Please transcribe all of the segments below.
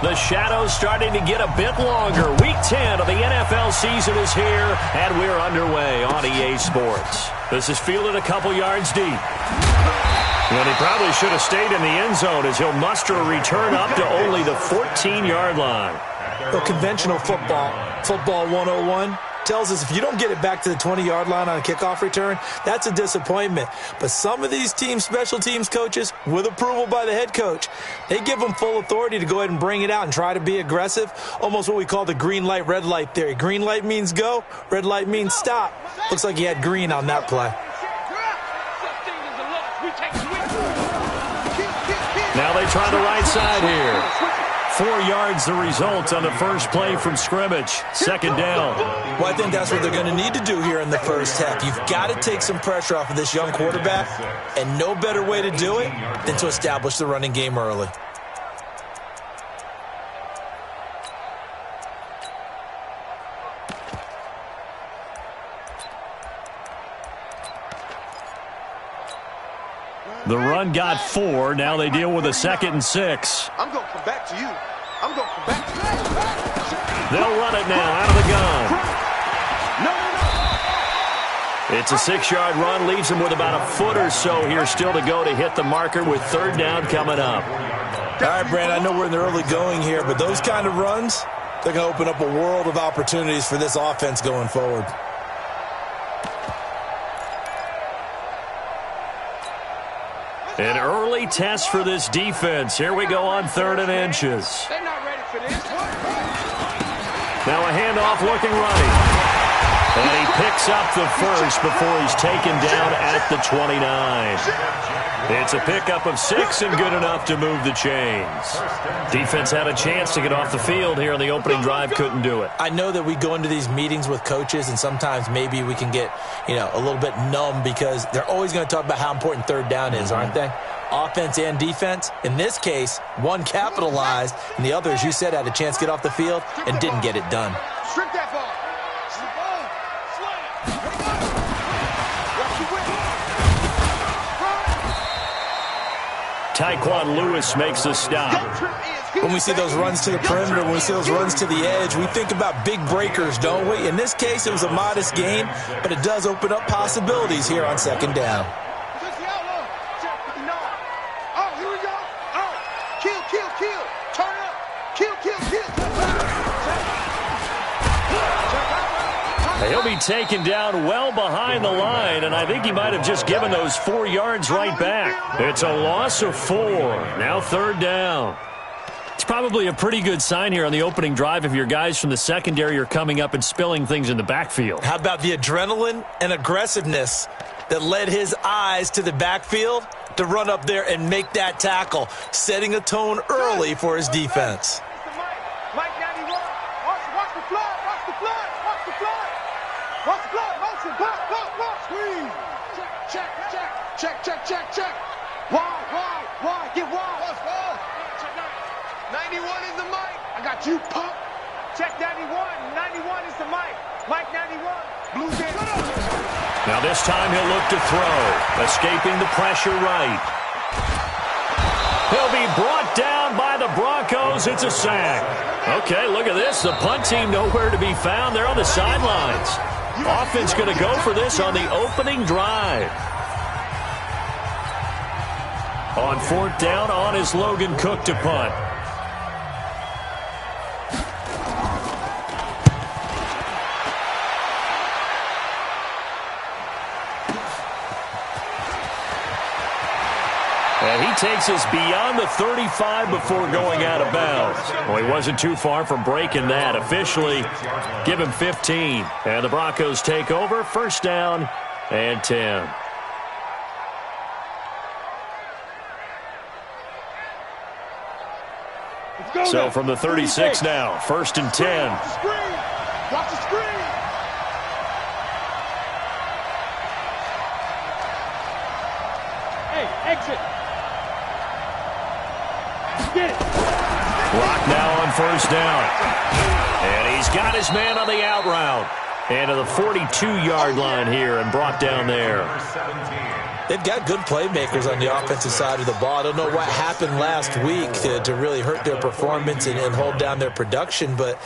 The shadow's starting to get a bit longer. Week 10 of the NFL season is here, and we're underway on EA Sports. This is fielded a couple yards deep. And he probably should have stayed in the end zone as he'll muster a return up to only the 14-yard line. Well, conventional football 101, tells us if you don't get it back to the 20-yard line on a kickoff return, that's a disappointment. But some of these special teams coaches, with approval by the head coach, they give them full authority to go ahead and bring it out and try to be aggressive, almost what we call the green light, red light theory. Green light means go, red light means stop. Looks like he had green on that play. Now they try the right side here. 4 yards the result on the first play from scrimmage. Second down. Well, I think that's what they're going to need to do here in the first half. You've got to take some pressure off of this young quarterback, and no better way to do it than to establish the running game early. The run got 4. Now they deal with a 2nd and 6. I'm going to come back to you. I'm going to come back to you. They'll run it now out of the gun. It's a 6-yard run. Leaves them with about a foot or so here still to go to hit the marker with third down coming up. All right, Brandon, I know we're in the early going here, but those kind of runs, they're going to open up a world of opportunities for this offense going forward. An early test for this defense. Here we go on 3rd and inches. They're not ready for this. Now a handoff looking right. And he picks up the first before he's taken down at the 29. It's a pickup of 6 and good enough to move the chains. Defense had a chance to get off the field here on the opening drive, couldn't do it. I know that we go into these meetings with coaches, and sometimes maybe we can get, a little bit numb because they're always going to talk about how important third down is, aren't they? Offense and defense. In this case, one capitalized, and the other, as you said, had a chance to get off the field and didn't get it done. Strip that ball. Tyquan Lewis makes a stop. When we see those runs to the perimeter, when we see those runs to the edge, we think about big breakers, don't we? In this case, it was a modest gain, but it does open up possibilities here on 2nd down. Oh, here we go. Oh, kill. Turn up. Kill. He'll be taken down well behind the line, and I think he might have just given those 4 yards right back. It's a loss of 4. Now 3rd down. It's probably a pretty good sign here on the opening drive if your guys from the secondary are coming up and spilling things in the backfield. How about the adrenaline and aggressiveness that led his eyes to the backfield to run up there and make that tackle, setting a tone early for his defense. Mike 91. Watch the flood. Watch the blood, motion, block, squeeze. Check. Wide, get wide. What's wrong? 91 is the mic. I got you, pump. Check 91. 91 is the mic. Mike 91. Blue Jay. Now this time he'll look to throw, escaping the pressure right. He'll be brought down by the Broncos. It's a sack. Okay, look at this. The punt team nowhere to be found. They're on the sidelines. Offense going to go for this on the opening drive. On 4th down, on is Logan Cook to punt. And he takes us beyond the 35 before going out of bounds. Well, he wasn't too far from breaking that. Officially, give him 15. And the Broncos take over. 1st down and 10. So from the 36 now, 1st and 10. Watch the screen. Hey, exit. Get it. Clock now on 1st down. And he's got his man on the out route. And to the 42-yard line here and brought down there. They've got good playmakers on the offensive side of the ball. I don't know what happened last week to really hurt their performance and hold down their production, but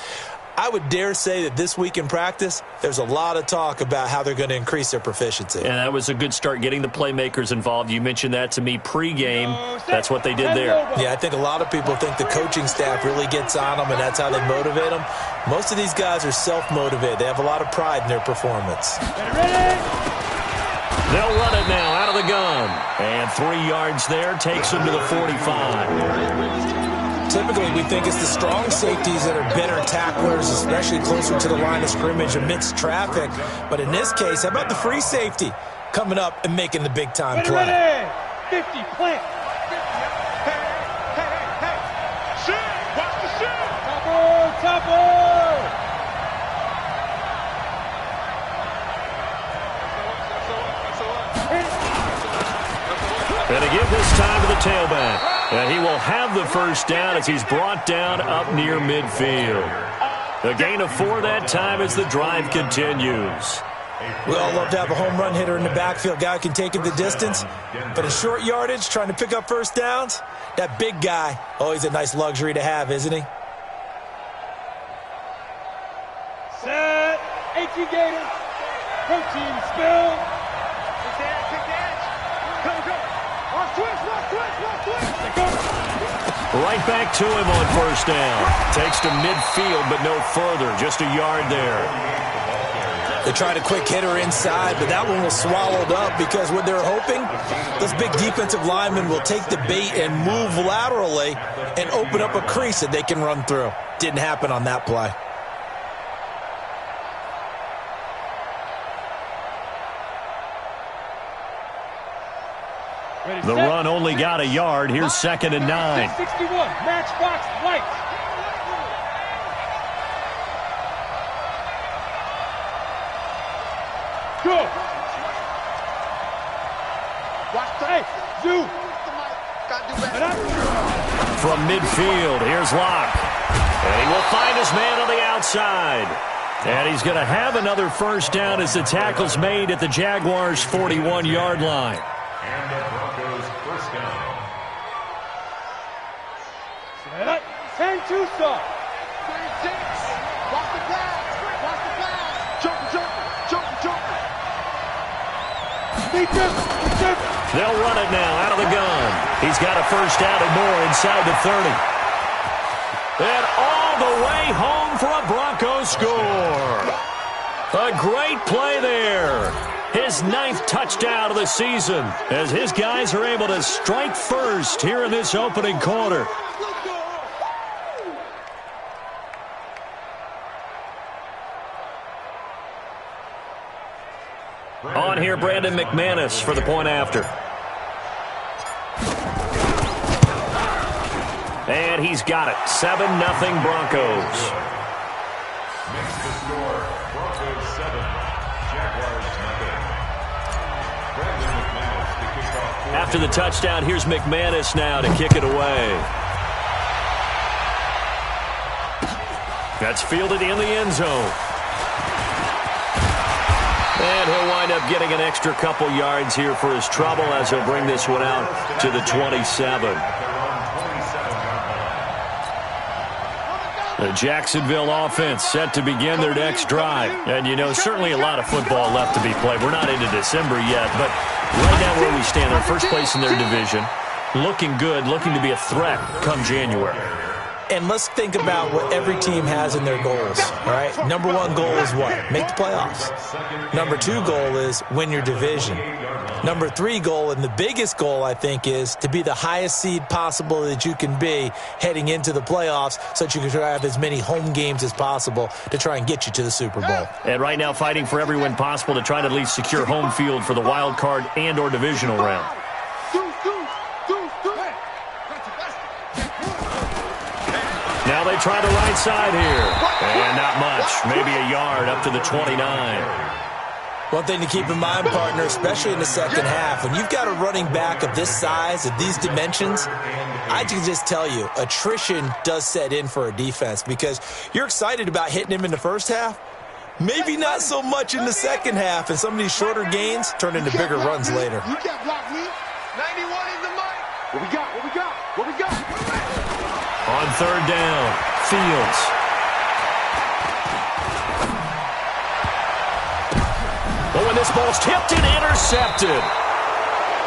I would dare say that this week in practice, there's a lot of talk about how they're going to increase their proficiency. And that was a good start, getting the playmakers involved. You mentioned that to me pregame. That's what they did there. Yeah, I think a lot of people think the coaching staff really gets on them, and that's how they motivate them. Most of these guys are self-motivated. They have a lot of pride in their performance. They'll run it now out of the gun. And 3 yards there takes them to the 45. Typically, we think it's the strong safeties that are better tacklers, especially closer to the line of scrimmage amidst traffic. But in this case, how about the free safety coming up and making the big-time play? 50, plant. Hey. Shoot. Watch the shoot. Topper. And a give this time to the tailback. And he will have the first down as he's brought down up near midfield. A gain of 4 that time as the drive continues. We all love to have a home run hitter in the backfield. Guy can take it the distance. But in short yardage, trying to pick up first downs, that big guy, always a nice luxury to have, isn't he? Set. 18 Gators. Protein spill. Right back to him on first down. Takes to midfield, but no further. Just a yard there. They tried a quick hitter inside, but that one was swallowed up because what they're hoping, those big defensive linemen will take the bait and move laterally and open up a crease that they can run through. Didn't happen on that play. The run only got a yard. Here's 2nd and 9. 61, matchbox lights. Go. Watch the Zoo. From midfield, here's Locke. And he will find his man on the outside. And he's going to have another first down as the tackle's made at the Jaguars' 41-yard line. And the Broncos first down. 10 Tucson. 26. Watch the pass. Jump. They'll run it now out of the gun. He's got a first down and more inside the 30. And all the way home for a Broncos score. A great play there. His 9th touchdown of the season as his guys are able to strike first here in this opening quarter. On here, Brandon McManus for the point after. And he's got it. 7-0 Broncos. Makes the score Broncos 7, Jaguars nothing. Brandon McManus to kick off. After the touchdown, here's McManus now to kick it away. That's fielded in the end zone. And he'll wind up getting an extra couple yards here for his trouble as he'll bring this one out to the 27. The Jacksonville offense set to begin their next drive. And, you know, certainly a lot of football left to be played. We're not into December yet, but right now where we stand, they're first place in their division. Looking good, looking to be a threat come January. And let's think about what every team has in their goals, all right? Number 1 goal is what? Make the playoffs. Number 2 goal is win your division. Number 3 goal, and the biggest goal, I think, is to be the highest seed possible that you can be heading into the playoffs so that you can try to have as many home games as possible to try and get you to the Super Bowl. And right now fighting for every win possible to try to at least secure home field for the wild card and or divisional round. Now they try the right side here. And not much. Maybe a yard up to the 29. One thing to keep in mind, partner, especially in the second half, when you've got a running back of this size, of these dimensions, I can just tell you, attrition does set in for a defense because you're excited about hitting him in the first half. Maybe not so much in the second half, and some of these shorter gains turn into bigger runs later. You can't block me. 91 is the mic. What we got? What we got? What we got? On third down, Fields. But when this ball's tipped and intercepted,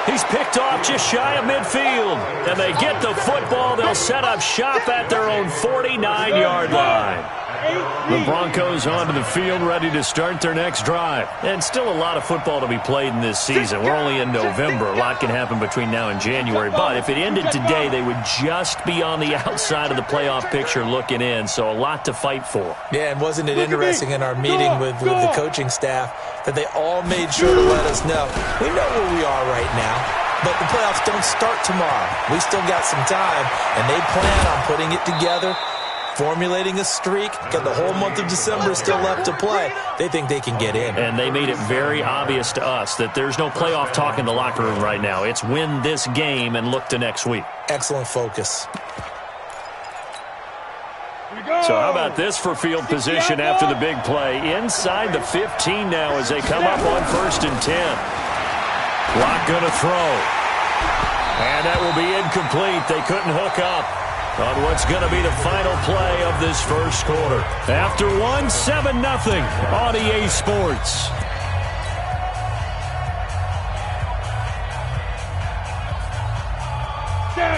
he's picked off just shy of midfield. And they get the football. They'll set up shop at their own 49-yard line. The Broncos onto the field, ready to start their next drive. And still a lot of football to be played in this season. We're only in November. A lot can happen between now and January. But if it ended today, they would just be on the outside of the playoff picture looking in. So a lot to fight for. Yeah, and wasn't it interesting in our meeting with the coaching staff that they all made sure to let us know, we know where we are right now, but the playoffs don't start tomorrow. We still got some time, and they plan on putting it together, formulating a streak. Got the whole month of December still left to play. They think they can get in. And they made it very obvious to us that there's no playoff talk in the locker room right now. It's win this game and look to next week. Excellent focus. So how about this for field position after the big play? Inside the 15 now as they come up on 1st and 10. Clock going to throw. And that will be incomplete. They couldn't hook up on what's going to be the final play of this first quarter. After one, 7-0 on EA Sports.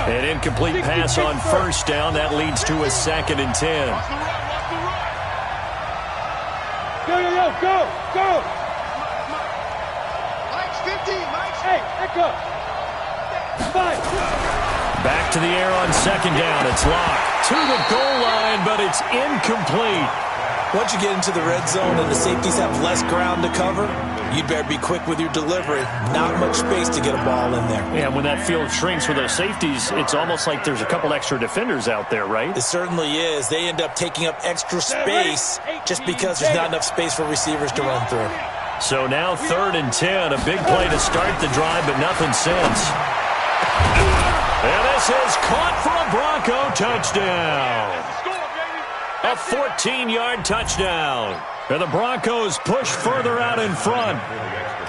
An incomplete pass on 1st down. That leads to a 2nd and 10. Go. Mike's 15, Mike's. Hey, echo. 5. Back to the air on 2nd down. It's locked to the goal line, but it's incomplete. Once you get into the red zone and the safeties have less ground to cover, you'd better be quick with your delivery. Not much space to get a ball in there. Yeah, when that field shrinks with those safeties, it's almost like there's a couple extra defenders out there, right? It certainly is. They end up taking up extra space just because there's not enough space for receivers to run through. So now 3rd and 10. A big play to start the drive, but nothing since. And this is caught for a Bronco touchdown. A 14-yard touchdown. And the Broncos push further out in front.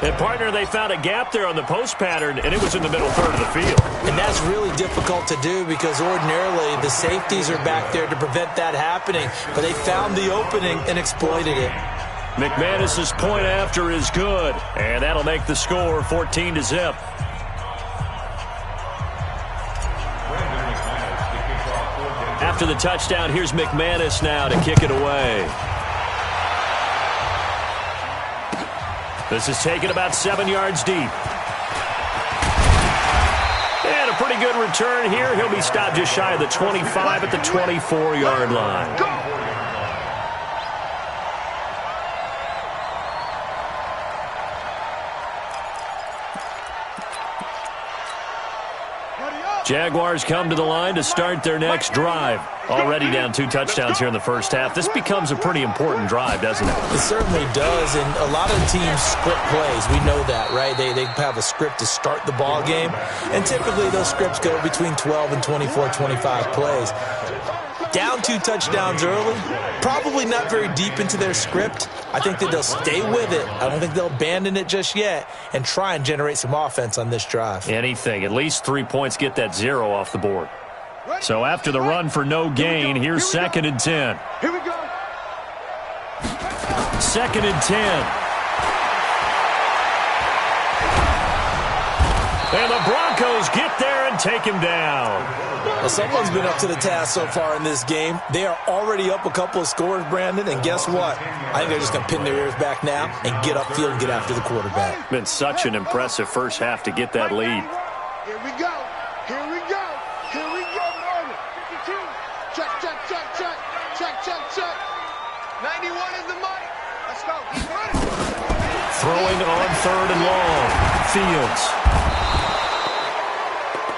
And, partner, they found a gap there on the post pattern, and it was in the middle third of the field. And that's really difficult to do because ordinarily the safeties are back there to prevent that happening. But they found the opening and exploited it. McManus's point after is good, and that'll make the score 14-0. After the touchdown, here's McManus now to kick it away. This is taken about 7 yards deep. And a pretty good return here. He'll be stopped just shy of the 25 at the 24-yard line. Jaguars come to the line to start their next drive. Already down 2 touchdowns here in the first half. This becomes a pretty important drive, doesn't it? It certainly does, and a lot of teams script plays. We know that, right? They have a script to start the ball game, and typically those scripts go between 12 and 24, 25 plays. Down 2 touchdowns early, probably not very deep into their script. I think that they'll stay with it. I don't think they'll abandon it just yet and try and generate some offense on this drive. Anything. At least 3 points, get that 0 off the board. So after the run for no gain, here's 2nd and 10. Here we go. 2nd and 10. And the Broncos get there and take him down. Well, someone's been up to the task so far in this game. They are already up a couple of scores, Brandon, and guess what? I think they're just going to pin their ears back now and get upfield and get after the quarterback. Been such an impressive first half to get that lead. Here we go. Here we go. Here we go, Marvin. 52. Check, check, check, check. Check, check, check. 91 is the mic. Let's go. He's running. Throwing on 3rd and long. Fields.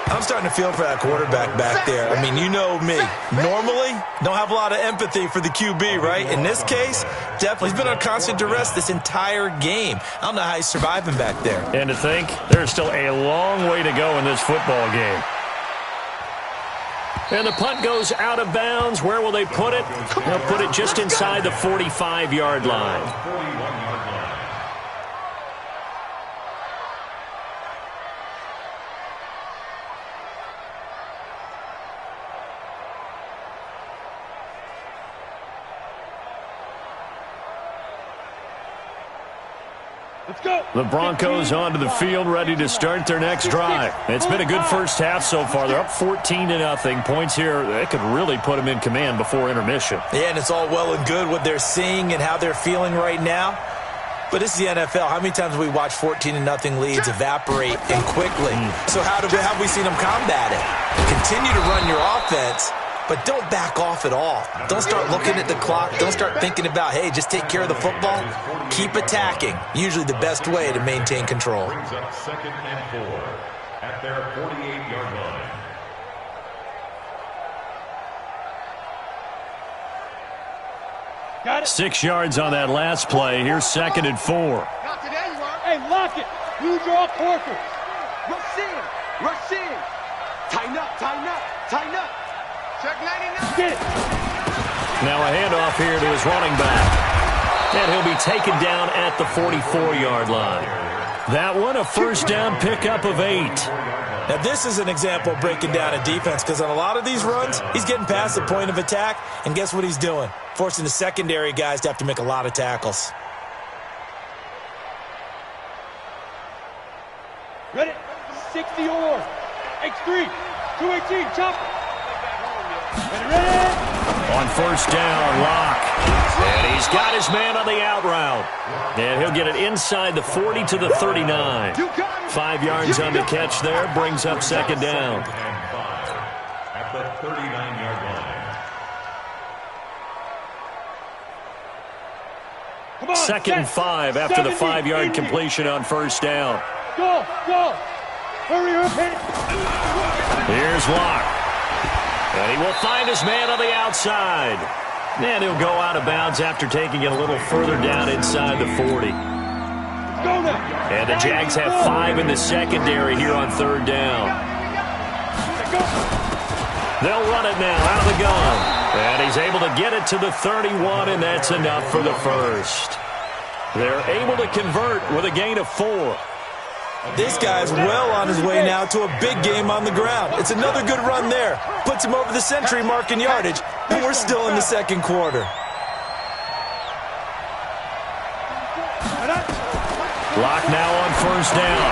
I'm starting to feel for that quarterback back there. I mean, you know me. Normally, don't have a lot of empathy for the QB, right? In this case, definitely he's been on constant duress this entire game. I don't know how he's surviving back there. And to think, there's still a long way to go in this football game. And the punt goes out of bounds. Where will they put it? They'll put it just inside the 45-yard line. 41-yard line. Let's go. The Broncos onto the field, ready to start their next drive. It's been a good first half so far. They're up 14-0. Points here, they could really put them in command before intermission. Yeah, and it's all well and good what they're seeing and how they're feeling right now. But this is the NFL. How many times have we watched 14-0 leads evaporate and quickly? So how have we seen them combat it? Continue to run your offense, but don't back off at all. Don't start looking at the clock. Don't start thinking about, hey, just take care of the football. Keep attacking. Usually the best way to maintain control. Brings up 2nd and 4 at their 48-yard line. Got it. 6 yards on that last play. Here's 2nd and 4. Not today, you are. Hey, lock it. Use your quarter. Rush in. Rush in. Tighten up, tighten up, tighten up. Check 99. Get it. Now a handoff here to his running back. And he'll be taken down at the 44-yard line. That one, a first down pickup of 8. Now, this is an example of breaking down a defense because on a lot of these runs, he's getting past the point of attack, and guess what he's doing? Forcing the secondary guys to have to make a lot of tackles. Ready? 60 or X3. 218. Chop. Ready. On first down, Locke. And he's got his man on the out route. And he'll get it inside the 40 to the 39. 5 yards on the catch there. Brings up 2nd down. 2nd and 5 at the 39-yard line. Come on. 2nd and 5 after the 5-yard completion on first down. Go, go. Hurry up, hit it. Here's Locke. And he will find his man on the outside. And he'll go out of bounds after taking it a little further down inside the 40. Go now. And the Jags have 5 in the secondary here on 3rd down. They'll run it now out of the gun. And he's able to get it to the 31, and that's enough for the first. They're able to convert with a gain of 4. This guy's well on his way now to a big game on the ground. It's another good run there. Puts him over the century mark in yardage, and we're still in the 2nd quarter. Lock now on first down.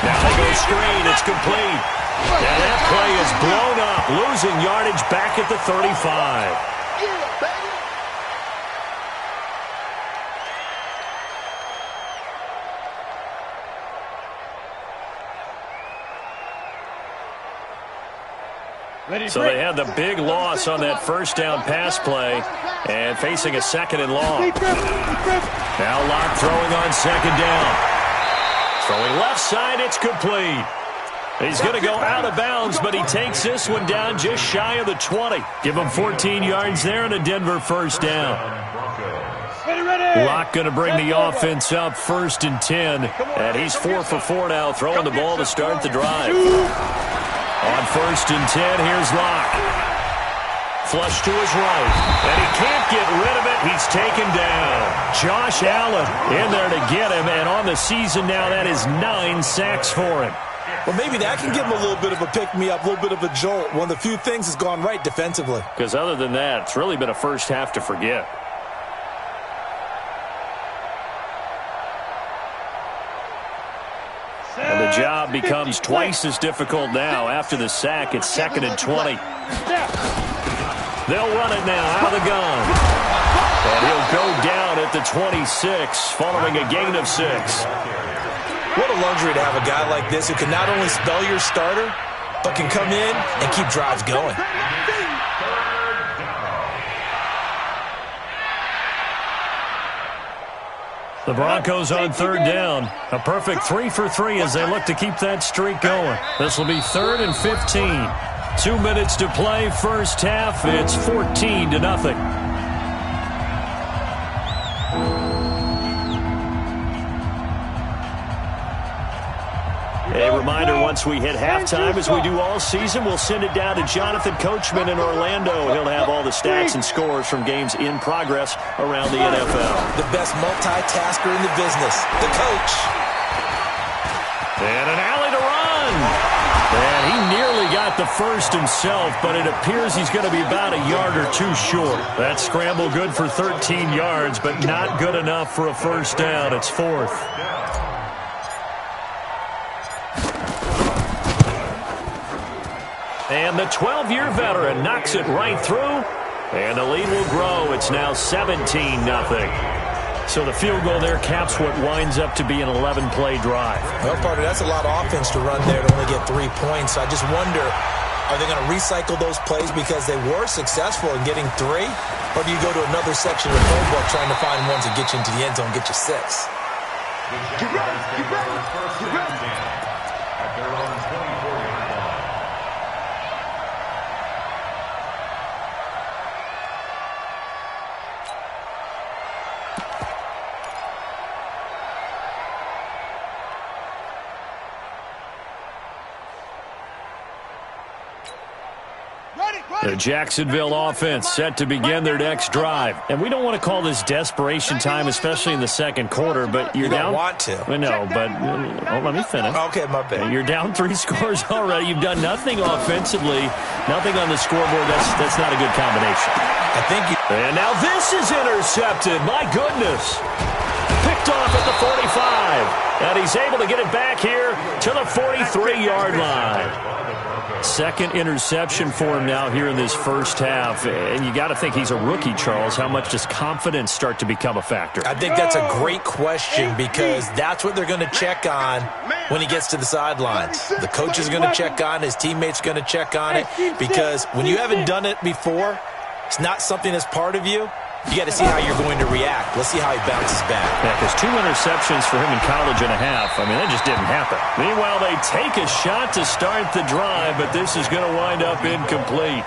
Now they go screen. It's complete. And that play is blown up, losing yardage back at the 35. So they had the big loss on that first down pass play and facing a 2nd and long. Now Locke throwing on 2nd down. Throwing left side, it's complete. He's going to go out of bounds, but he takes this one down just shy of the 20. Give him 14 yards there and a Denver first down. Locke going to bring the offense up 1st and 10. And he's 4 for 4 now, throwing the ball to start the drive. On 1st and 10, here's Locke. Flush to his right. And he can't get rid of it. He's taken down. Josh Allen in there to get him. And on the season now, that is 9 sacks for him. Well, maybe that can give him a little bit of a pick-me-up, a little bit of a jolt. One of the few things has gone right defensively. Because other than that, it's really been a first half to forget. And the job becomes twice as difficult now. After the sack, it's 2nd and 20. They'll run it now out of the gun. And he'll go down at the 26, following a gain of 6. What a luxury to have a guy like this who can not only spell your starter, but can come in and keep drives going. The Broncos on 3rd down. A perfect 3 for 3 as they look to keep that streak going. This will be 3rd and 15. 2 minutes to play, first half. It's 14-0. A reminder, once we hit halftime, as we do all season, we'll send it down to Jonathan Coachman in Orlando. He'll have all the stats and scores from games in progress around the NFL. The best multitasker in the business, the coach. And an alley to run. And he nearly got the first himself, but it appears he's going to be about a yard or two short. That scramble good for 13 yards, but not good enough for a first down. It's fourth. And the 12-year veteran knocks it right through, and the lead will grow. It's now 17-0. So the field goal there caps what winds up to be an 11-play drive. Well, partner, that's a lot of offense to run there to only get 3 points. So I just wonder, are they going to recycle those plays because they were successful in getting 3? Or do you go to another section of the playbook trying to find ones that get you into the end zone and get you 6? Get ready, get ready, get ready. At their own 24-yard line. The Jacksonville offense set to begin their next drive. And we don't want to call this desperation time, especially in the second quarter, but you're down. You don't want to. No, but let me finish. Okay, my bad. You're down 3 scores already. You've done nothing offensively, nothing on the scoreboard. That's not a good combination. I think you... And now this is intercepted. My goodness. Picked off at the 45. And he's able to get it back here to the 43-yard line. Second interception for him now here in this first half. And you got to think he's a rookie, Charles. How much does confidence start to become a factor? I think that's a great question because that's what they're going to check on when he gets to the sidelines. The coach is going to check on, his teammates are going to check on it, because when you haven't done it before, it's not something that's part of you. You got to see how you're going to react. Let's see how he bounces back. Yeah, because 2 interceptions for him in college and a half. I mean, that just didn't happen. Meanwhile, they take a shot to start the drive, but this is going to wind up incomplete.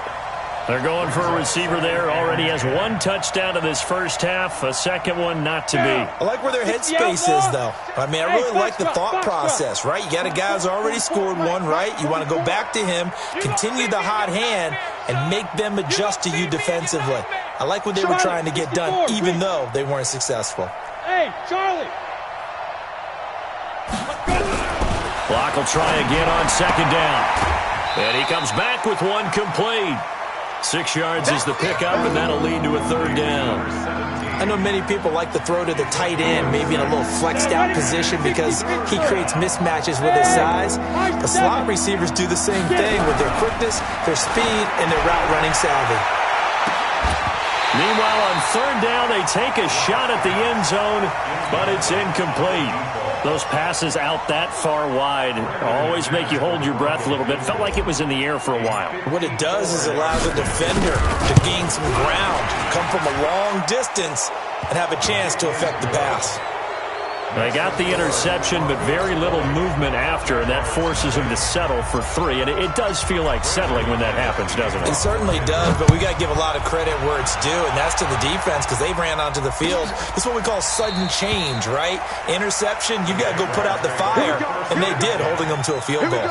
They're going for a receiver there. Already has 1 touchdown in this first half. A second one not to be. I like where their headspace is, though. I mean, I really like the thought process, right? You got a guy who's already scored 1, right? You want to go back to him, continue the hot hand, and make them adjust to you defensively. I like what they were trying to get done, even though they weren't successful. Hey, Charlie. Block will try again on second down. And he comes back with 1 complete. 6 yards is the pickup, and that'll lead to a third down. I know many people like to throw to the tight end, maybe in a little flexed out position because he creates mismatches with his size. The slot receivers do the same thing with their quickness, their speed, and their route running savvy. Meanwhile, on third down, they take a shot at the end zone, but it's incomplete. Those passes out that far wide always make you hold your breath a little bit. Felt like it was in the air for a while. What it does is allows a defender to gain some ground, come from a long distance, and have a chance to affect the pass. They got the interception, but very little movement after, and that forces them to settle for 3. And it does feel like settling when that happens, doesn't it? It certainly does, but we got to give a lot of credit where it's due, and that's to the defense because they ran onto the field. This is what we call sudden change, right? Interception, you got to go put out the fire, and they did, holding them to a field goal.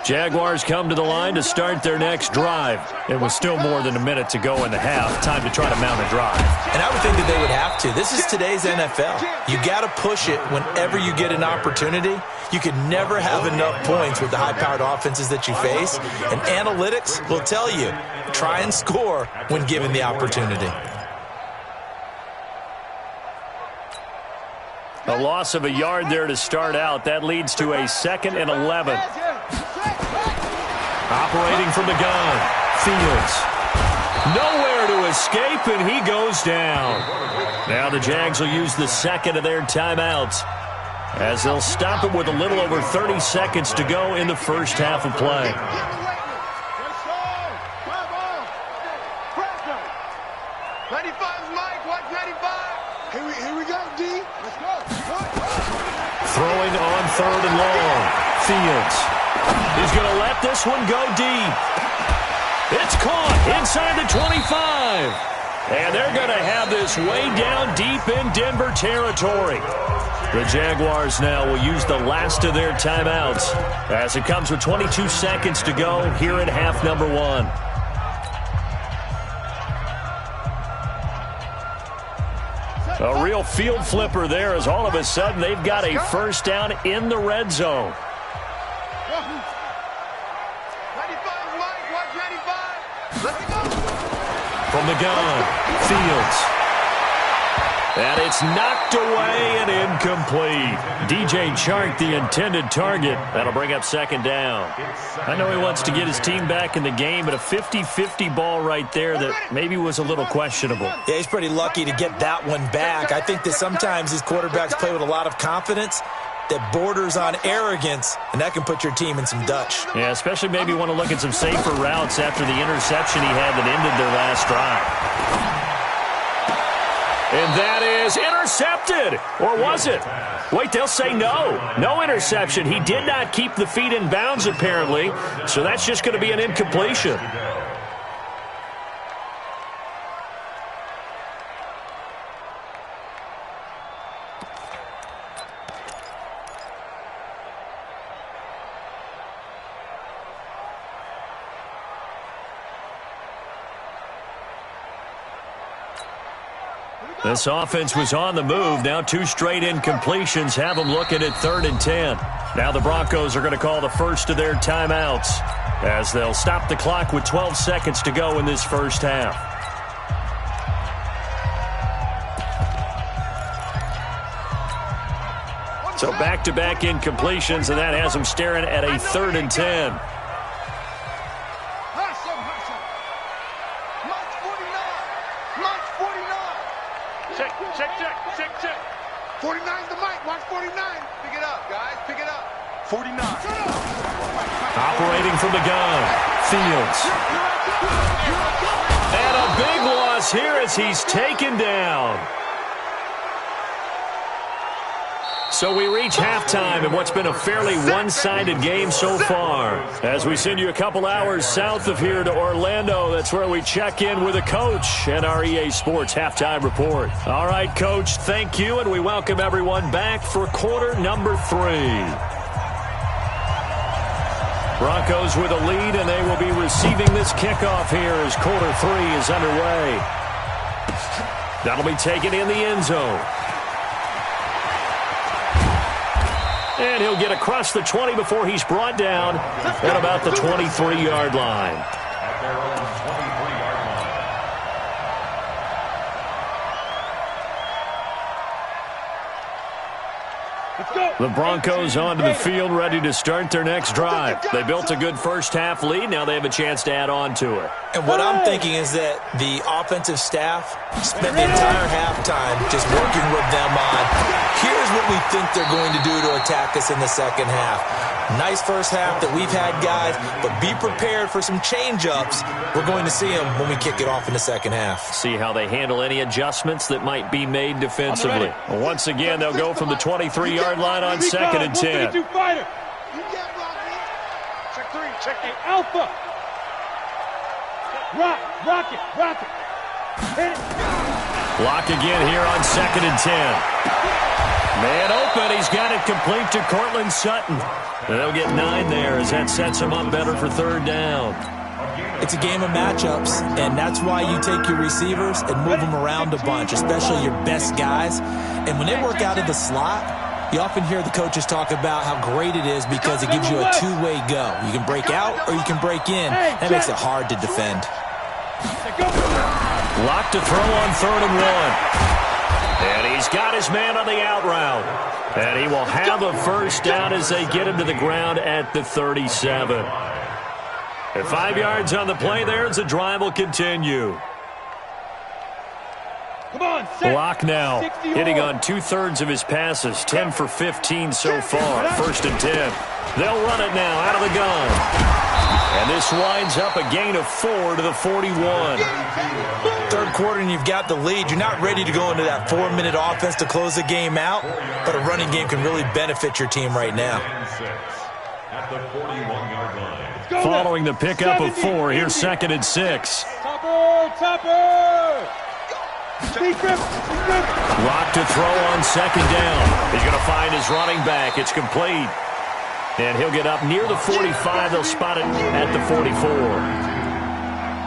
Jaguars come to the line to start their next drive. It was still more than a minute to go in the half. Time to try to mount a drive. And I would think that they would have to. This is today's NFL. You got to push it whenever you get an opportunity. You can never have enough points with the high-powered offenses that you face. And analytics will tell you, try and score when given the opportunity. A loss of a yard there to start out. That leads to a 2nd and 11. Operating from the gun, Fields. Nowhere to escape, and he goes down. Now the Jags will use the 2nd of their timeouts as they'll stop it with a little over 30 seconds to go in the first half of play. 95's Mike, watch 95. Here we go, D. Let's go. throwing on 3rd and long. Fields. He's going to let this one go deep. It's caught inside the 25. And they're going to have this way down deep in Denver territory. The Jaguars now will use the last of their timeouts as it comes with 22 seconds to go here at half number 1. A real field flipper there as all of a sudden they've got a first down in the red zone. 95, Mike, watch 95. Let's go. From the gun, Fields. And it's knocked away and incomplete. DJ Chark, the intended target. That'll bring up 2nd down. I know he wants to get his team back in the game, but a 50-50 ball right there that maybe was a little questionable. Yeah, he's pretty lucky to get that one back. I think that sometimes these quarterbacks play with a lot of confidence that borders on arrogance, and that can put your team in some Dutch. Yeah, especially maybe want to look at some safer routes after the interception he had that ended their last drive. And that is intercepted. Or was it? Wait, they'll say no. No interception. He did not keep the feet in bounds, apparently. So that's just going to be an incompletion. This offense was on the move. Now 2 straight incompletions have them looking at 3rd and 10. Now the Broncos are going to call the first of their timeouts as they'll stop the clock with 12 seconds to go in this first half. So back-to-back incompletions, and that has them staring at a 3rd and 10. Check. 49's the mic. Watch 49. Pick it up, guys. Pick it up. 49. Operating from the gun. Fields. And a big loss here as he's taken down. So we reach halftime in what's been a fairly one-sided game so far. As we send you a couple hours south of here to Orlando, that's where we check in with a coach and our EA Sports halftime report. All right, Coach, thank you, and we welcome everyone back for quarter number 3. Broncos with a lead, and they will be receiving this kickoff here as quarter 3 is underway. That'll be taken in the end zone. And he'll get across the 20 before he's brought down at about the 23-yard line. At their own 23-yard line. The Broncos onto the field, ready to start their next drive. They built a good first-half lead. Now they have a chance to add on to it. And what I'm thinking is that the offensive staff spent the entire halftime just working with them on, here's what we think they're going to do to attack us in the second half. Nice first half that we've had, guys, but be prepared for some change-ups. We're going to see them when we kick it off in the second half. See how they handle any adjustments that might be made defensively. Once again, they'll go from the 23-yard line on 2nd and 10. Check 3, check 8. Alpha. Rock it. Hit it. Block again here on 2nd and 10. Man open, he's got it complete to Cortland Sutton. They'll get 9 there as that sets him up better for 3rd down. It's a game of matchups, and that's why you take your receivers and move them around a bunch, especially your best guys. And when they work out of the slot, you often hear the coaches talk about how great it is because it gives you a two-way go. You can break out or you can break in. That makes it hard to defend. Lock to throw on 3rd and 1. And he's got his man on the out route. And he will have a first down as they get him to the ground at the 37. At 5 yards on the play there as the drive will continue. Block now, hitting on 2/3 of his passes, 10 for 15 so far. 1st and 10. They'll run it now out of the gun. And this winds up a gain of 4 to the 41. Third quarter and you've got the lead. You're not ready to go into that 4-minute offense to close the game out, but a running game can really benefit your team right now. At the 41-yard line. Following the pickup of 4, here's 2nd and 6. Topper! Rock to throw on 2nd down. He's going to find his running back. It's complete. And he'll get up near the 45. They'll spot it at the 44.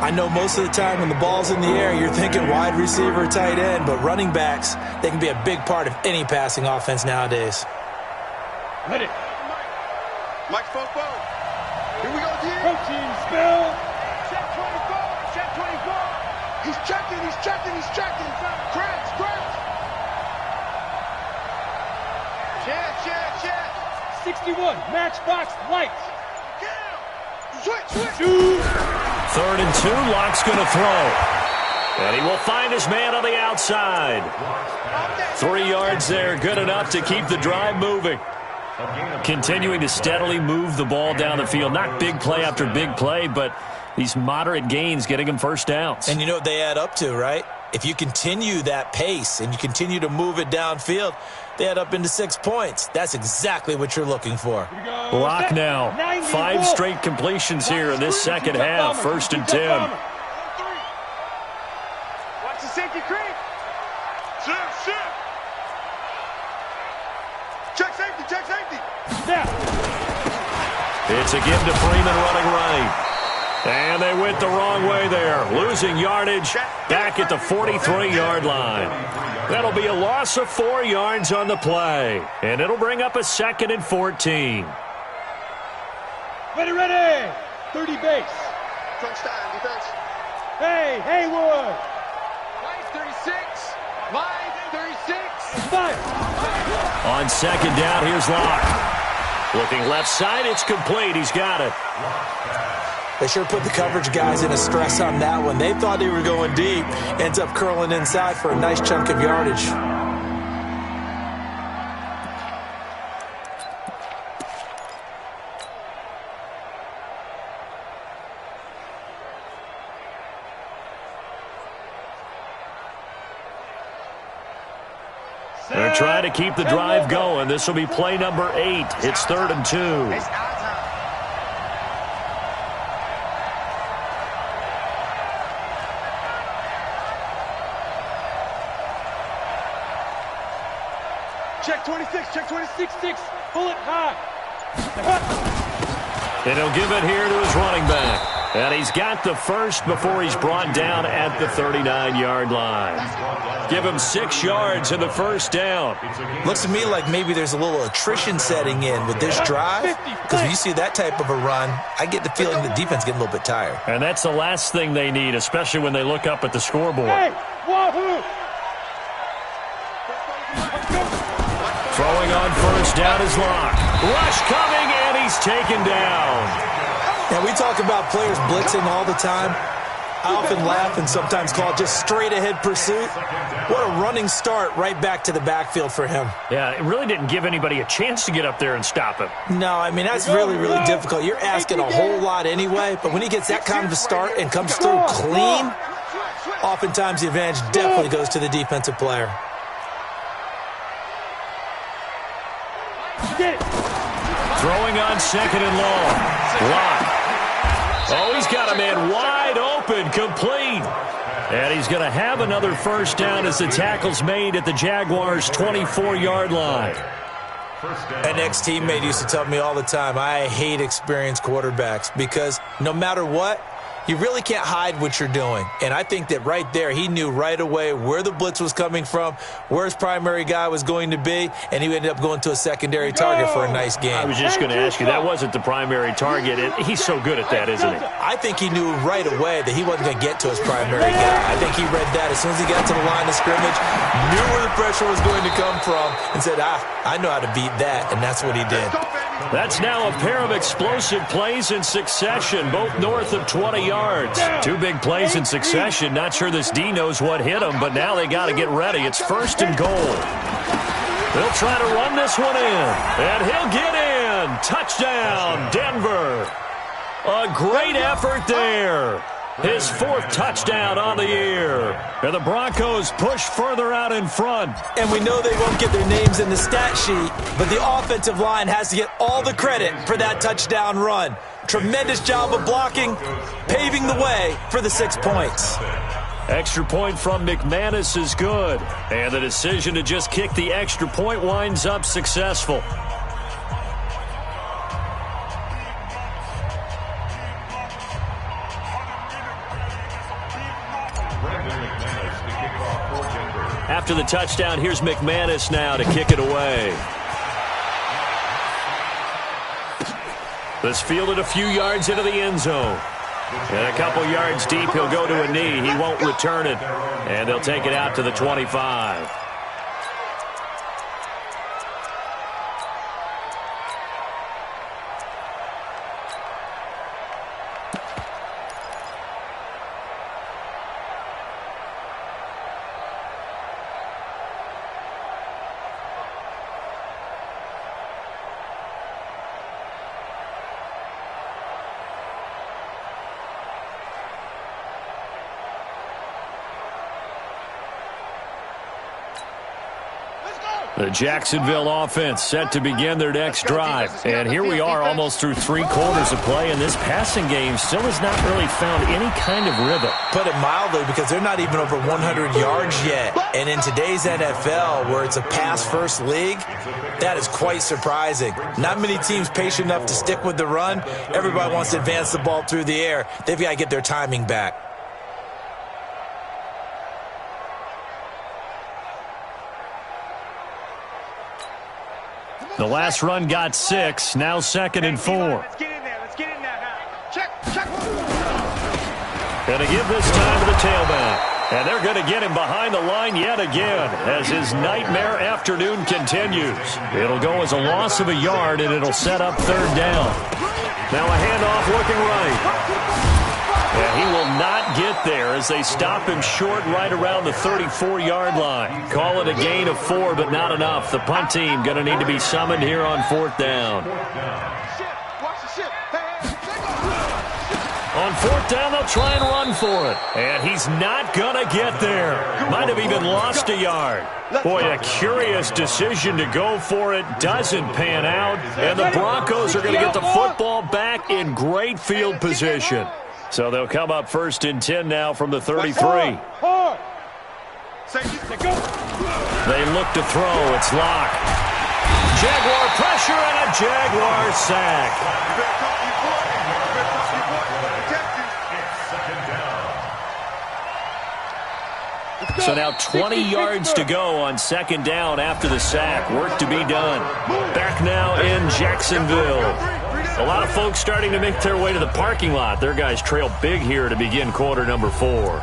I know most of the time when the ball's in the air, you're thinking wide receiver, tight end, but running backs, they can be a big part of any passing offense nowadays. Ready. Mike Fopo. Here we go, again. Protein spill. Check 24. Check 24. He's checking. He's checking. He's checking. Crash. Crash. Check. 61. Matchbox lights. Switch. 3rd and 2. Lock's going to throw. And he will find his man on the outside. 3 yards there. Good enough to keep the drive moving. Continuing to steadily move the ball down the field. Not big play after big play, but these moderate gains getting them first downs. And you know what they add up to, right? If you continue that pace and you continue to move it downfield, they add up into 6 points. That's exactly what you're looking for. Lock now. 5 straight completions here in this second half. 1st and 10. Watch the safety creep. Shift. Check safety. It's a give to Freeman running right. And they went the wrong way there. Losing yardage back at the 43-yard line. That'll be a loss of 4 yards on the play. And it'll bring up a 2nd and 14. Ready. 30 base. Front stand, defense. Hey, Haywood. Line 36. Line 36. 5. On 2nd down, here's Locke. Looking left side, it's complete. He's got it. They sure put the coverage guys in a stress on that one. They thought they were going deep. Ends up curling inside for a nice chunk of yardage. They're trying to keep the drive going. This will be play number 8. It's 3rd and 2. Check 26, 6. Pull it high. And he'll give it here to his running back. And he's got the first before he's brought down at the 39-yard line. Give him 6 yards in the first down. Looks to me like maybe there's a little attrition setting in with this drive. Because when you see that type of a run, I get the feeling the defense getting a little bit tired. And that's the last thing they need, especially when they look up at the scoreboard. Hey, wahoo! Throwing on first down is Locke. Rush coming, and he's taken down. Now, we talk about players blitzing all the time. I often laugh and sometimes call it just straight-ahead pursuit. What a running start right back to the backfield for him. Yeah, it really didn't give anybody a chance to get up there and stop him. No, I mean, that's really, really difficult. You're asking a whole lot anyway, but when he gets that kind of a start and comes through clean, oftentimes the advantage definitely goes to the defensive player. Throwing on 2nd and long. Locke. Oh, he's got a man wide open, complete. And he's going to have another first down as the tackle's made at the Jaguars' 24-yard line. An ex-teammate used to tell me all the time, I hate experienced quarterbacks because no matter what, you really can't hide what you're doing. And I think that right there, he knew right away where the blitz was coming from, where his primary guy was going to be, and he ended up going to a secondary target for a nice game. I was just going to ask you, that wasn't the primary target. He's so good at that, isn't he? I think he knew right away that he wasn't going to get to his primary guy. I think he read that as soon as he got to the line of scrimmage, knew where the pressure was going to come from, and said, I know how to beat that, and that's what he did. That's now a pair of explosive plays in succession, both north of 20 yards. 2 big plays in succession. Not sure this D knows what hit him, but now they got to get ready. It's 1st and goal. They'll try to run this one in, and he'll get in. Touchdown, Denver. A great effort there. His 4th touchdown on the year. And the Broncos push further out in front. And we know they won't get their names in the stat sheet, but the offensive line has to get all the credit for that touchdown run. Tremendous job of blocking, paving the way for the 6 points. Extra point from McManus is good. And the decision to just kick the extra point winds up successful. After the touchdown, here's McManus now to kick it away. This fielded a few yards into the end zone. And a couple yards deep, he'll go to a knee. He won't return it. And they'll take it out to the 25. The Jacksonville offense set to begin their next drive. And here we are almost through 3 quarters of play, and this passing game still has not really found any kind of rhythm. Put it mildly, because they're not even over 100 yards yet. And in today's NFL, where it's a pass-first league, that is quite surprising. Not many teams patient enough to stick with the run. Everybody wants to advance the ball through the air. They've got to get their timing back. The last run got 6, now 2nd and 4. Let's get in there. Let's get in there now. Check. Going to give this time to the tailback. And they're going to get him behind the line yet again as his nightmare afternoon continues. It'll go as a loss of a yard, and it'll set up 3rd down. Now a handoff looking right. And he will not get there as they stop him short right around the 34-yard line. Call it a gain of 4, but not enough. The punt team going to need to be summoned here on 4th down. On 4th down, they'll try and run for it. And he's not going to get there. Might have even lost a yard. Boy, a curious decision to go for it. Doesn't pan out. And the Broncos are going to get the football back in great field position. So they'll come up 1st and 10 now from the 33. They look to throw. It's locked. Jaguar pressure and a Jaguar sack. So now 20 yards to go on 2nd down after the sack. Work to be done. Back now in Jacksonville. A lot of folks starting to make their way to the parking lot. Their guys trail big here to begin quarter number 4.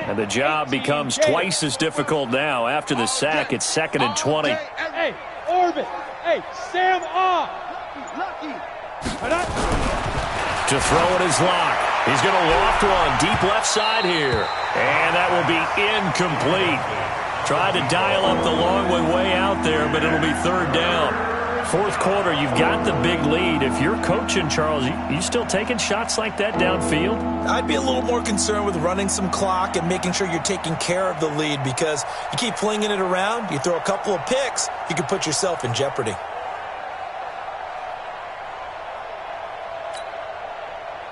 And the job becomes twice as difficult now. After the sack, it's 2nd and 20. Hey, Orbit. Hey, Sam off. To throw it is Locke. He's going to loft one deep left side here. And that will be incomplete. Tried to dial up the long way out there, but it'll be 3rd down. 4th quarter, you've got the big lead. If you're coaching, Charles, you still taking shots like that downfield? I'd be a little more concerned with running some clock and making sure you're taking care of the lead, because you keep flinging it around, you throw a couple of picks, you can put yourself in jeopardy.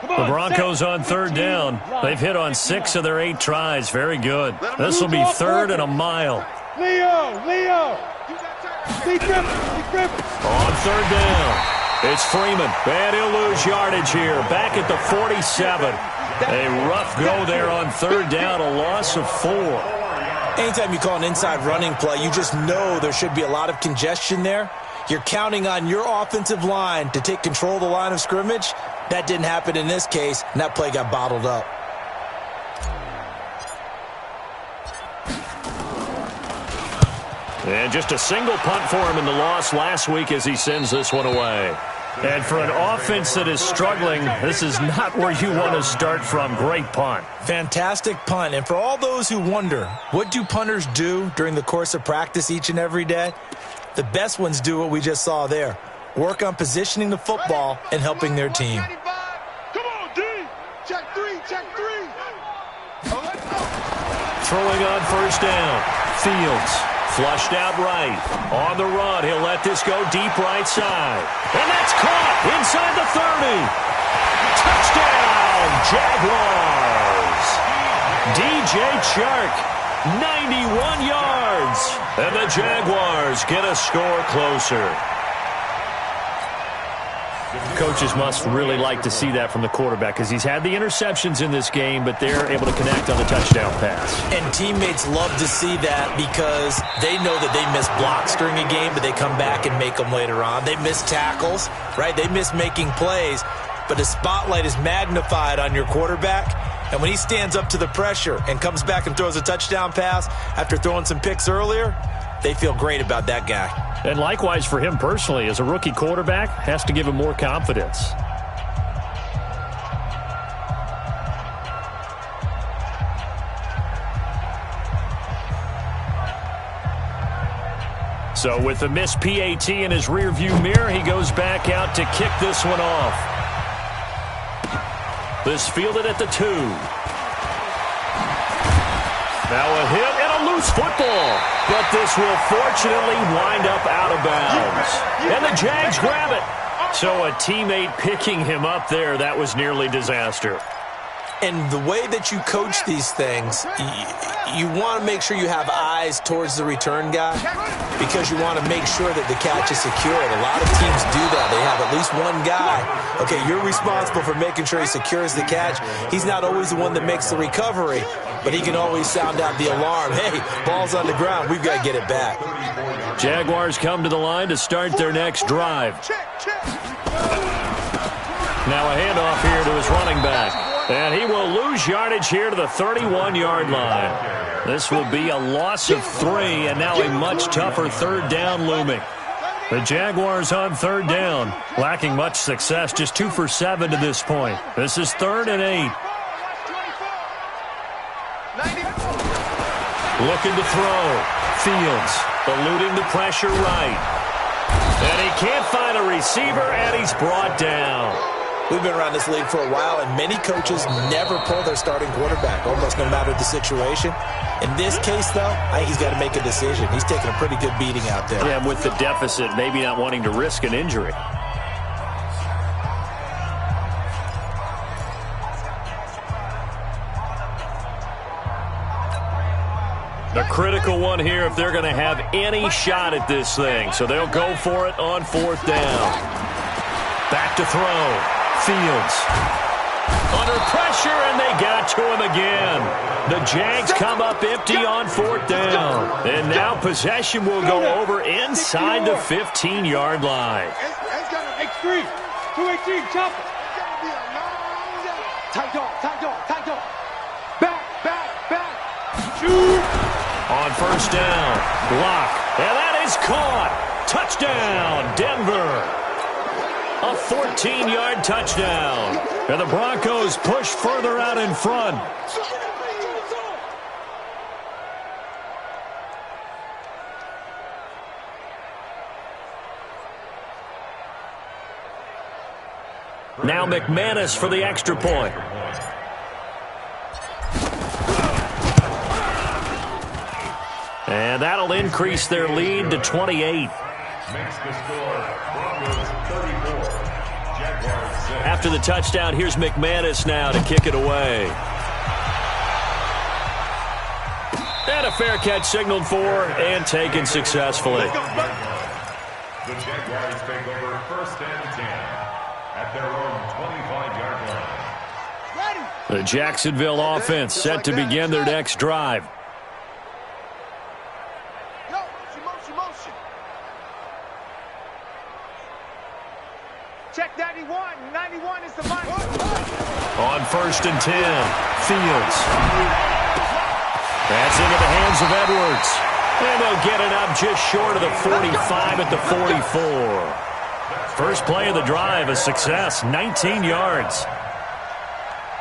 The Broncos on 3rd down. They've hit on 6 of their 8 tries. Very good. This will be 3rd and a mile. Leo. On 3rd down, it's Freeman. And he'll lose yardage here. Back at the 47. A rough go there on 3rd down, a loss of 4. Anytime you call an inside running play, you just know there should be a lot of congestion there. You're counting on your offensive line to take control of the line of scrimmage. That didn't happen in this case, and that play got bottled up. And just a single punt for him in the loss last week as he sends this one away. And for an offense that is struggling, this is not where you want to start from. Great punt. Fantastic punt. And for all those who wonder, what do punters do during the course of practice each and every day? The best ones do what we just saw there. Work on positioning the football and helping their team. Come on, D. Check three, check three. Throwing on first down. Fields flushed out right. On the run, he'll let this go deep right side. And that's caught inside the 30. Touchdown, Jaguars. DJ Chark, 91 yards. And the Jaguars get a score closer. Coaches must really like to see that from the quarterback because he's had the interceptions in this game, but they're able to connect on the touchdown pass. And teammates love to see that because they know that they miss blocks during a game, but they come back and make them later on. They miss tackles, right? They miss making plays, but the spotlight is magnified on your quarterback. And when he stands up to the pressure and comes back and throws a touchdown pass after throwing some picks earlier, they feel great about that guy. And likewise for him personally, as a rookie quarterback, has to give him more confidence. So with the missed PAT in his rearview mirror, he goes back out to kick this one off. This fielded at the 2. Now a hit and a loose football. But this will fortunately wind up out of bounds. And the Jags grab it. So a teammate picking him up there, that was nearly disaster. And the way that you coach these things, you want to make sure you have eyes towards the return guy because you want to make sure that the catch is secured. A lot of teams do that. They have at least one guy. Okay, you're responsible for making sure he secures the catch. He's not always the one that makes the recovery, but he can always sound out the alarm. Hey, ball's on the ground. We've got to get it back. Jaguars come to the line to start their next drive. Now a handoff here to his running back. And he will lose yardage here to the 31-yard line. This will be a loss of 3, and now a much tougher third down looming. The Jaguars on third down, lacking much success, just 2 for 7 to this point. This is 3rd and 8. Looking to throw. Fields eluding the pressure right. And he can't find a receiver, and he's brought down. We've been around this league for a while, and many coaches never pull their starting quarterback, almost no matter the situation. In this case, though, I think he's got to make a decision. He's taking a pretty good beating out there. Yeah, with the deficit, maybe not wanting to risk an injury. A critical one here if they're going to have any shot at this thing. So they'll go for it on 4th down. Back to throw. Fields under pressure, and they got to him again. The Jags come up empty on 4th down. And now possession will go over inside the 15-yard line. X3, 218, chop it. Tight dog. Back. Shoot. On 1st down, block, and that is caught. Touchdown, Denver. A 14-yard touchdown. And the Broncos push further out in front. Now McManus for the extra point. And that'll increase their lead to 28. Makes the score Broncos 34, Jaguars 6. After the touchdown, here's McManus now to kick it away. And a fair catch signaled for and taken successfully. The Jaguars take over 1st and 10 at their own 25-yard line. The Jacksonville offense set to begin their next drive. Check 91. 91 is the mic. On 1st and 10, Fields. That's into the hands of Edwards. And they'll get it up just short of the 45 at the 44. First play of the drive, a success, 19 yards.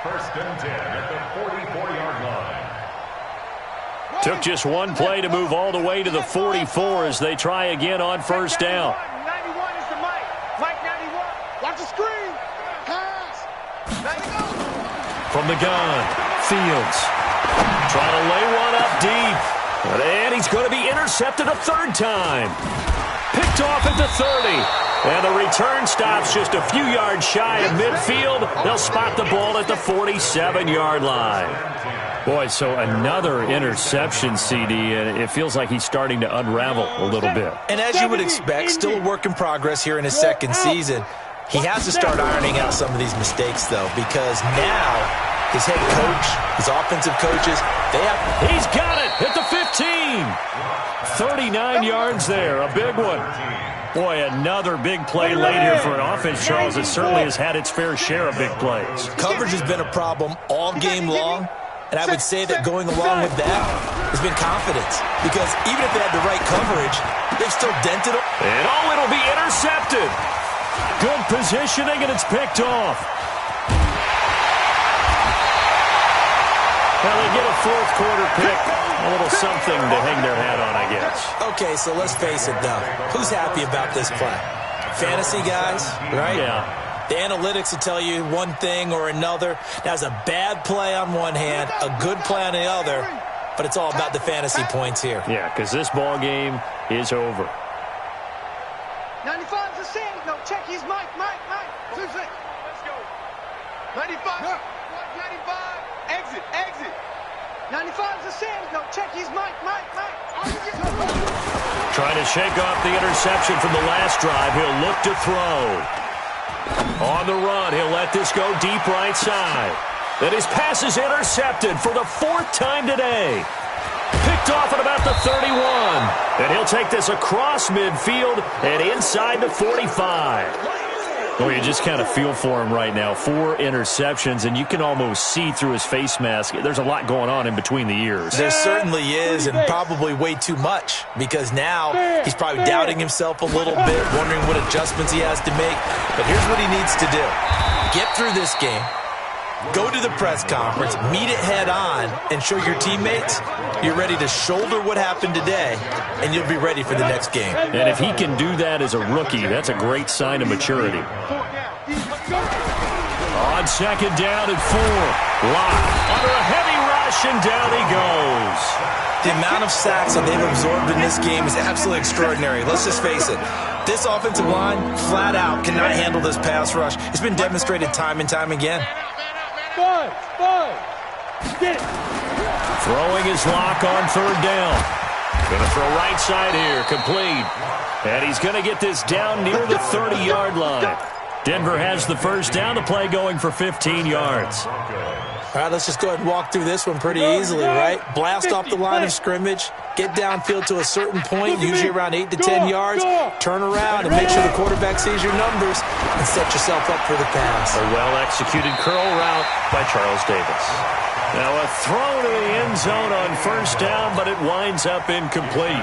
First and 10 at the 44-yard line. Took just one play to move all the way to the 44 as they try again on first down. 91 is the Mike. Mike 91. Watch the screen. Pass. From the gun, Fields trying to lay one up deep. And he's going to be intercepted a third time. Picked off at the 30. And the return stops just a few yards shy of midfield. They'll spot the ball at the 47-yard line. Boy, so another interception, CD, and it feels like he's starting to unravel a little bit. And as you would expect, still a work in progress here in his second season. He has to start ironing out some of these mistakes, though, because now his head coach, his offensive coaches, He's got it at the 15. 39 yards there, a big one. Boy, another big play late here for an offense, Charles. It certainly has had its fair share of big plays. Coverage has been a problem all game long, and I would say that going along with that has been confidence. Because even if they had the right coverage, they've still dented them. And it'll be intercepted. Good positioning, and it's picked off. Well, they get a fourth quarter pick. A little something to hang their hat on, I guess. Okay, so let's face it, though. Who's happy about this play? Fantasy guys, right? Yeah. The analytics will tell you one thing or another. That's a bad play on one hand, a good play on the other, but it's all about the fantasy points here. Yeah, because this ball game is over. 95's the same. No, check. He's Mike. 2-6. Let's go. 95. 95. Exit. 95's the same. No, check. He's Mike. Trying to shake off the interception from the last drive. He'll look to throw. On the run, he'll let this go deep right side. And his pass is intercepted for the fourth time today. Picked off at about the 31. And he'll take this across midfield and inside the 45. Well, you just kind of feel for him right now. 4 interceptions, and you can almost see through his face mask. There's a lot going on in between the ears. There certainly is, and probably way too much, because now he's probably doubting himself a little bit, wondering what adjustments he has to make. But here's what he needs to do. Get through this game. Go to the press conference, meet it head on, and show your teammates you're ready to shoulder what happened today, and you'll be ready for the next game. And if he can do that as a rookie, that's a great sign of maturity. On second down and 4. Locke under a heavy rush, and down he goes. The amount of sacks that they've absorbed in this game is absolutely extraordinary. Let's just face it. This offensive line, flat out, cannot handle this pass rush. It's been demonstrated time and time again. Five. Get it. Throwing his Locke on third down. Going to throw right side here, complete. And he's going to get this down near the 30-yard line. Denver has the first down. The play going for 15 yards. All right, let's just go ahead and walk through this one pretty easily, right? Blast off the line of scrimmage, get downfield to a certain point, usually around 8 to 10 yards, turn around and make sure the quarterback sees your numbers and set yourself up for the pass. A well-executed curl route by Charles Davis. Now a throw to the end zone on first down, but it winds up incomplete.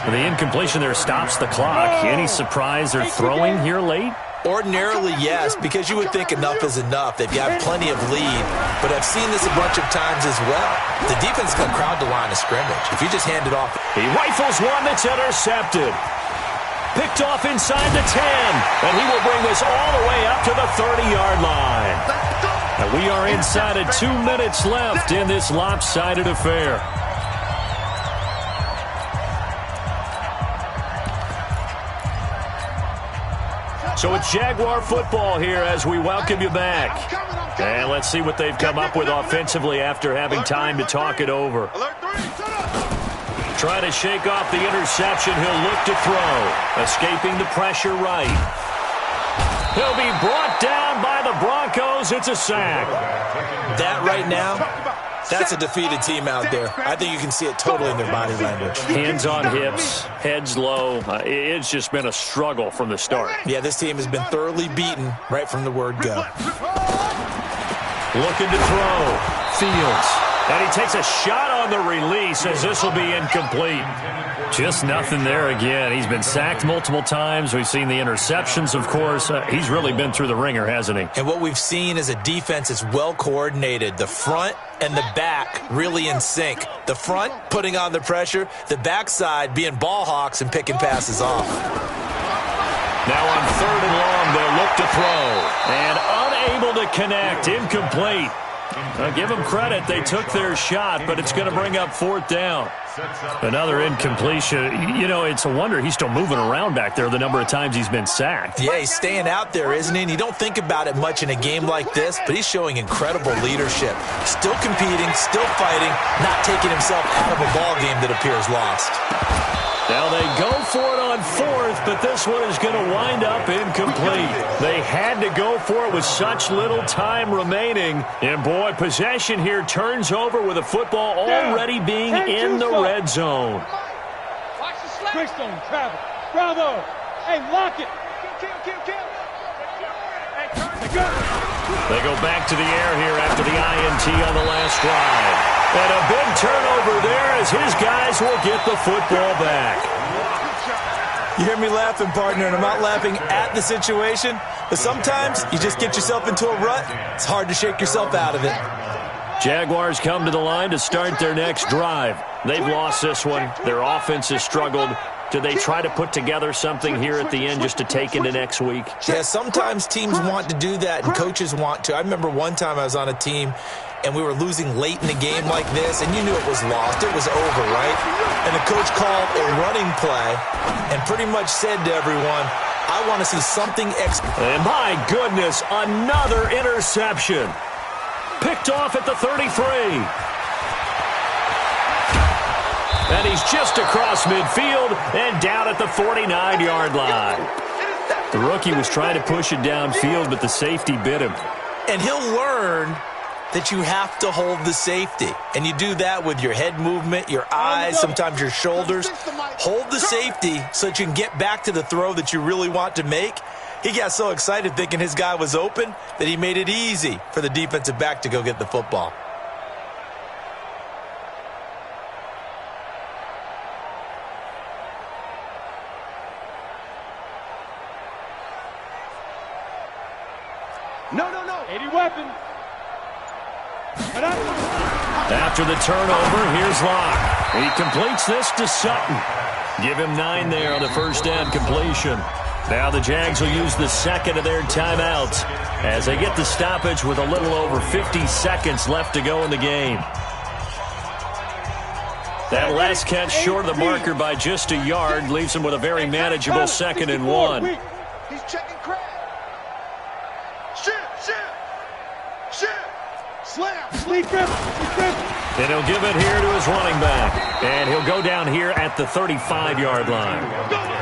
The incompletion there stops the clock. Any surprise they're throwing here late? Ordinarily, yes, because you would think enough is enough. They've got plenty of lead, but I've seen this a bunch of times as well. The defense is going to crowd the line of scrimmage. If you just hand it off. He rifles one that's intercepted. Picked off inside the 10, and he will bring this all the way up to the 30-yard line. And we are inside of 2 minutes left in this lopsided affair. So it's Jaguar football here as we welcome you back. And let's see what they've come up with offensively after having time to talk it over. Trying to shake off the interception. He'll look to throw. Escaping the pressure right. He'll be brought down by the Broncos. It's a sack. That right now, that's a defeated team out there. I think you can see it totally in their body language. Hands on hips, heads low. It's just been a struggle from the start. Yeah, this team has been thoroughly beaten right from the word go. Looking to throw. Fields And he takes a shot on the release as this will be incomplete. Just nothing there again. He's been sacked multiple times. We've seen the interceptions, of course. He's really been through the ringer, hasn't he? And what we've seen is a defense that's well coordinated. The front and the back really in sync. The front putting on the pressure, the backside being ball hawks and picking passes off. Now on 3rd and long, they'll look to throw. And unable to connect, incomplete. Give them credit. They took their shot, but it's going to bring up 4th down. Another incompletion. You know, it's a wonder he's still moving around back there the number of times he's been sacked. Yeah, he's staying out there, isn't he? And you don't think about it much in a game like this, but he's showing incredible leadership. Still competing, still fighting, not taking himself out of a ball game that appears lost. Now they go for it on 4th, but this one is going to wind up incomplete. They had to go for it with such little time remaining. And, boy, possession here turns over with the football already being in the red zone. Quick zone, travel. Bravo. Hey, lock it. Kill. They go back to the air here after the INT on the last drive. And a big turnover there as his guys will get the football back. You hear me laughing, partner, and I'm not laughing at the situation, but sometimes you just get yourself into a rut. It's hard to shake yourself out of it. Jaguars come to the line to start their next drive. They've lost this one. Their offense has struggled. Do they try to put together something here at the end just to take into next week? Yeah, sometimes teams want to do that and coaches want to. I remember one time I was on a team and we were losing late in a game like this, and you knew it was lost. It was over, right? And the coach called a running play and pretty much said to everyone, I want to see something And my goodness, another interception. Picked off at the 33. And he's just across midfield and down at the 49-yard line. The rookie was trying to push it downfield, but the safety bit him. And he'll learn that you have to hold the safety. And you do that with your head movement, your eyes, sometimes your shoulders. Hold the safety so that you can get back to the throw that you really want to make. He got so excited thinking his guy was open that he made it easy for the defensive back to go get the football. No. 80 weapon. After the turnover, here's Locke. He completes this to Sutton. Give him 9 there on the first down completion. Now the Jags will use the second of their timeouts as they get the stoppage with a little over 50 seconds left to go in the game. That last catch short of the marker by just a yard leaves him with a very manageable 2nd and 1. He's checking crab. Shoot. Slam. Sleep grip. And he'll give it here to his running back. And he'll go down here at the 35-yard line.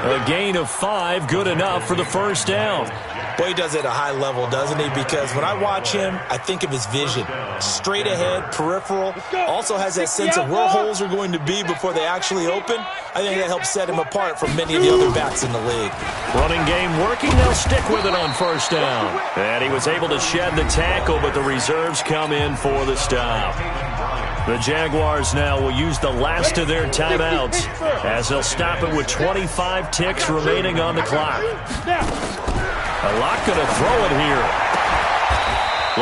A gain of 5, good enough for the first down. Boy, he does it at a high level, doesn't he? Because when I watch him, I think of his vision. Straight ahead, peripheral. Also has that sense of where holes are going to be before they actually open. I think that helps set him apart from many of the other backs in the league. Running game working. They'll stick with it on first down. And he was able to shed the tackle, but the reserves come in for the stop. The Jaguars now will use the last of their timeouts as they'll stop it with 25 ticks remaining on the clock. A lot going to throw it here.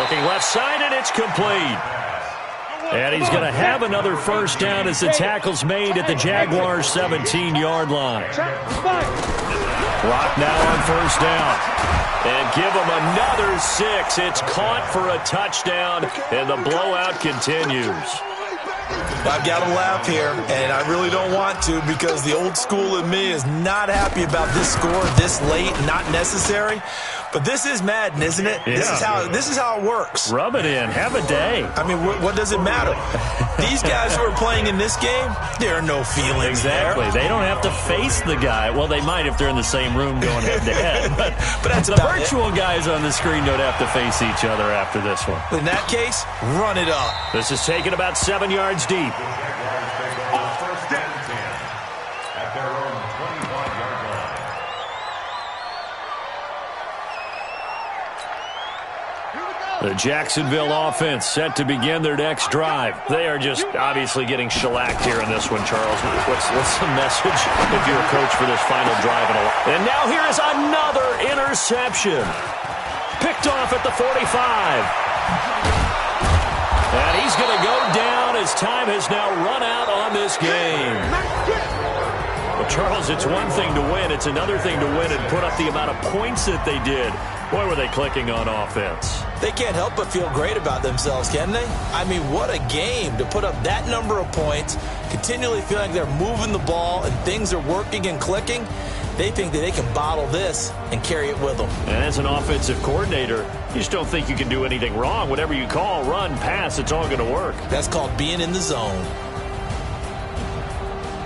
Looking left side, and it's complete. And he's going to have another first down as the tackle's made at the Jaguars' 17-yard line. Clock now on first down. And give him another 6. It's caught for a touchdown, and the blowout continues. I've got to laugh here, and I really don't want to because the old school in me is not happy about this score this late, not necessary. But this is Madden, isn't it? Yeah. This is how it works. Rub it in. Have a day. I mean, what does it matter? These guys who are playing in this game, there are no feelings Exactly. there. They don't have to face the guy. Well, they might if they're in the same room going head-to-head. But that's the about virtual guys on the screen don't have to face each other after this one. In that case, run it up. This is taken about 7 yards deep. First and 10 at their own 25-yard line. Here we go. The Jacksonville offense set to begin their next drive. They are just obviously getting shellacked here in this one, Charles. What's the message if you're a coach for this final drive? And now here is another interception. Picked off at the 45. And he's going to go down as time has now run out on this game. Well, Charles, it's one thing to win. It's another thing to win and put up the amount of points that they did. Boy, were they clicking on offense. They can't help but feel great about themselves, can they? I mean, what a game to put up that number of points, continually feeling like they're moving the ball and things are working and clicking. They think that they can bottle this and carry it with them. And as an offensive coordinator, you just don't think you can do anything wrong. Whatever you call, run, pass, it's all going to work. That's called being in the zone.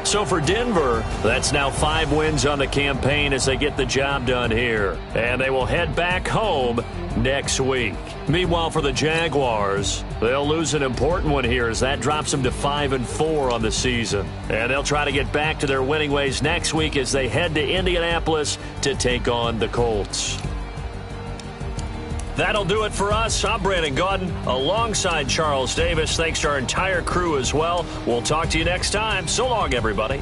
So for Denver, that's now 5 wins on the campaign as they get the job done here. And they will head back home next week. Meanwhile, for the Jaguars, they'll lose an important one here as that drops them to 5-4 on the season. And they'll try to get back to their winning ways next week as they head to Indianapolis to take on the Colts. That'll do it for us. I'm Brandon Gaudin alongside Charles Davis. Thanks to our entire crew as well. We'll talk to you next time. So long, everybody.